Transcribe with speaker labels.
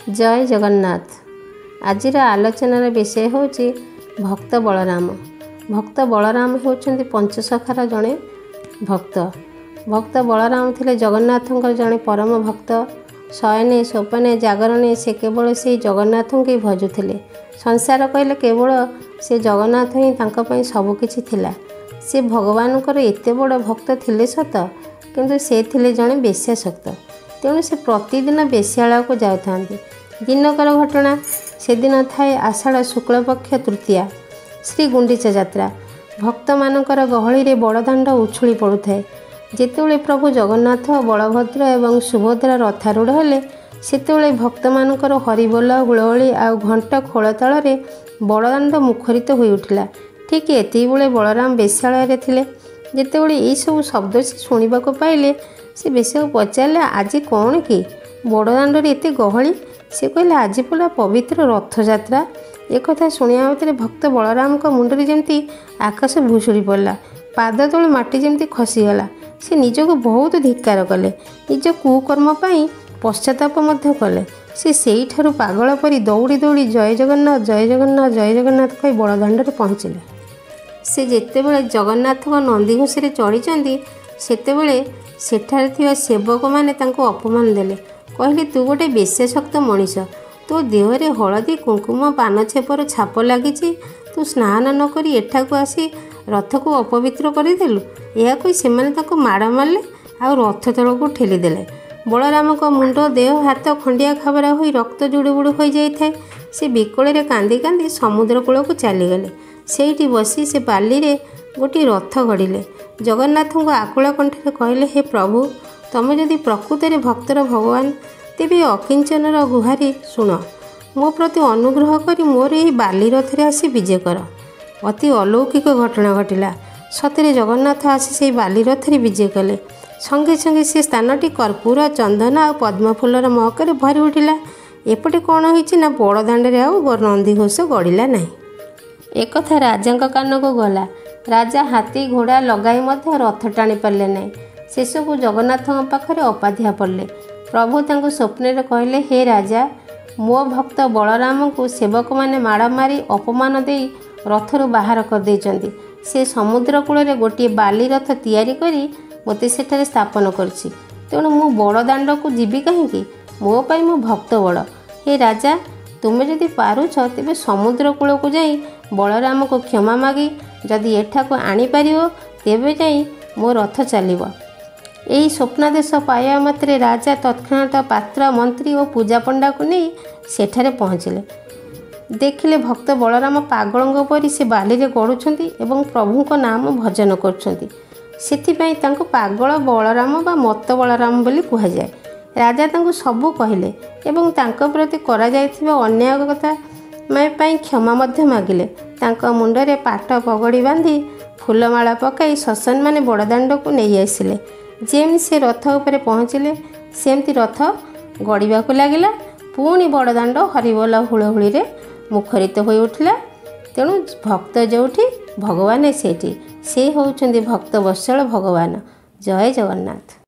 Speaker 1: जय जगन्नाथ। आजिर आलोचनार विषय होची भक्त बलराम। भक्त बलराम होउछन्ति पंचसखार जड़े भक्त। भक्त बलराम थिले जगन्नाथंकर जड़े परम भक्त। शयने स्वप्ने जागरणे से केवल से जगन्नाथ ही भजुले। संसार कहले केवल से जगन्नाथ ही तांका पई सब किछि थिला। से भगवानकर एते बड़ भक्त थिले सत, किंतु से थिले जड़े बेश्याशक्त। तेणु से प्रतिदिन बेश्याला को जाउथांती। दिनकर घटना से दिन थाए आषाढ़ शुक्लपक्ष तृतीया, श्री गुंडीचा यात्रा। भक्त मानकर गहली रे बड़दाण्ड उछुली पड़ुଥାଏ। जेतेबेले प्रभु जगन्नाथ बलभद्र एवं सुभद्रा रथारूढ़ हेले, सेतेबेले भक्त मानकर हरिबोल हुलहुली आ घंट खोलताल रे बड़दाण्ड मुखरित होई उठिला। ठीक एति बेले बलराम बेश्यालय रे थिले। जेतेबेले एई सब शब्द से शुणिबाको पाइले, से बेश्या पचारे आज कौन कि बड़दाण्ड रे एते गहली। से कहले आज पड़ा पवित्र रथयात्रा। एक कथा शुणिया भितर भक्त बलराम को मुंडरे जमती आकाश भूषुड़ी पड़ला। पाद तले माटी जमती खसीगला। से निजको बहुत धिक्कार कले। निज कुकर्म पाई पश्चाताप मध्य कले। से सेई ठारू पागल परी दौड़ी दौड़ी जय जगन्नाथ जय जगन्नाथ जय जगन्नाथ कही बड़दाण्ड रे पहुँचिले। से जेतेबेले जगन्नाथ नंदीघोष रे चढ़ी सेतेबेले सेठारे थिबा सेवक माने तांको अपमान देले। कहले तू गोटे बेश्याशक्त मनीष, तो देहरे हलदी कुंकुम पान छेपर छाप लगी। तू स्नान न करी एठाकू आसी रथ को अपवित्र करदेलु। यह कही से माड़ मारे आ रथ तल को ठेलीदेले। बलराम को मुंड देह हाथ खंडिया खाबरा हो रक्त जुड़ुबुड़ हो जाए। से बिकल कांदी कांदी समुद्र कूल को चलीगले। से बसी से बाली रे गोटे रथ गढ़िले। जगन्नाथ को आकुल कंठे कहले, हे प्रभु, तुम जदि प्रकृत में भक्तर भगवान, तेबे अकिंचनर गुहारी शुण। मो प्रति अनुग्रह करी मोर यही बाली रथरे आसी विजय कर। अति अलौकिक घटना घटिला। सतरे जगन्नाथ आसी से बाली रथरे विजय कले। संगे संगे से स्थानटी कर्पूर चंदन और पद्मफुलर महकरे भरी उठिला। एपटे कौन होइछि ना बड़दाण्ड आउ नंदीघोष गड़िला नहीं। एक कथा राजा कान को गला। राजा हाथी घोड़ा लगाई मध्य रथ टाणी पारे नहीं। शेष को जगन्नाथ पाखरे अपाध्या पड़े। प्रभु तांको स्वप्न कहले, हे राजा, मो भक्त बलराम को सेवक माने माड़ मारी अपमान दे रथरु बाहर कर देइचंती। से समुद्र कूल रे गोटे बाली रथ तैयारी करी मते सेठारे स्थापन करछि। तेणु मु बड़दाण्ड को जीवी कहीं? मो पाई मो भक्त बड़। हे राजा, तुमे जदि पारुछ तेबे समुद्र कूल को जाई बलराम को क्षमा मागी जदि एठा को आनी पारिबो, तेबे जाई मो रथ चलिबो। यही स्वप्नादेश पाया मात्रे राजा तत्क्षणात पात्र मंत्री और पूजा पंडा को नहीं सेठारे पहुँचिले। देखिले भक्त बलराम पागल परी से बाली रे गड़ुछंती एवं प्रभु को नाम भजन करछंती। सेथिपई तांको पागल बलराम बा मत बलराम बोली कहा जाए। राजा तांको सबू कहले एवं तांको प्रति करा जायथिबा अन्याय कथा पई क्षमा मध्य मागिले। तांको मुंडरे पाट पगड़ी बांधी फूलमाला पकाई ससन माने बड़दाण्ड को नहीं आसिले। जेमि से रथ उपरे पहुँचिले सेमती रथ गड़िबाकू लागिला। पुणी बड़दाण्ड हरिबोल हुलहुली रे मुखरित हो उठिला। तेणु भक्त जोठी भगवान सेठी। से होउछन्ति भक्त वत्सल भगवान। जय जगन्नाथ।